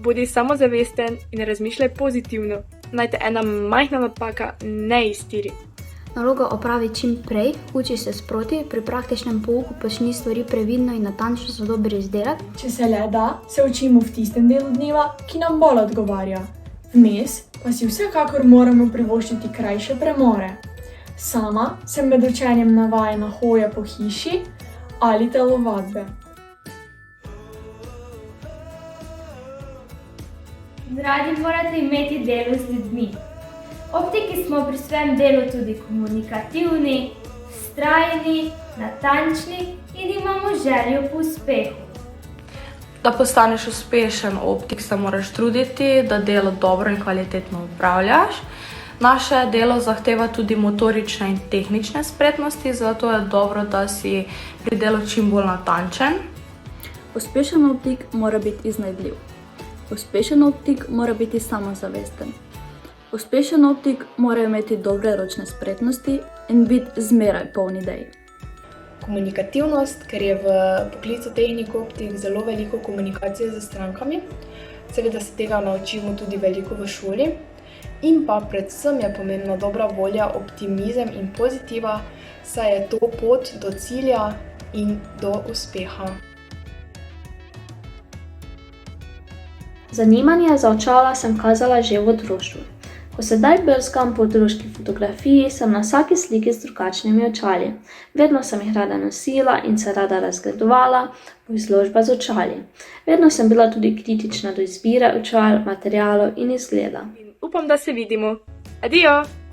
bodi samozavesten in razmišljaj pozitivno. Naj te ena majhna napaka ne iztiri. Nalogo opravi čim prej, uči se sproti, pri praktičnem pouku počni stvari previdno in natančno za dober izdelek. Če se le da, se učimo v tistem delu dneva, ki nam bolj odgovarja. Vmes pa si vsekakor moramo privoščiti krajše premore. Sama sem med učenjem navajena hoje po hiši ali telovadbe. Radi morate imeti delo z ljudmi. Optiki smo pri svojem delu tudi komunikativni, vztrajni, natančni in imamo željo po uspehu. Da postaneš uspešen optik, se moraš truditi, da delo dobro in kvalitetno opravljaš. Naše delo zahteva tudi motorične in tehnične spretnosti, zato je dobro, da si pri delu čim bolj natančen. Uspešen optik mora biti iznajdljiv. Uspešen optik mora biti samozavesten. Uspešen optik mora imeti dobre ročne spretnosti in biti zmeraj poln idej. Komunikativnost, ker je v poklicu tehnik optik zelo veliko komunikacije z strankami. Seveda se tega naučimo tudi veliko v šoli. In pa predvsem je pomembna dobra volja, optimizem in pozitiva, saj je to pot do cilja in do uspeha. Zanimanje za očala sem kazala že v otroštvu. Ko sedaj brskam po otroški fotografiji, sem na vsaki sliki z drugačnimi očali. Vedno sem jih rada nosila in se rada razgledovala po izložbah z očali. Vedno sem bila tudi kritična do izbire očal, materialov in izgleda. Upam, da se vidimo. Adijo!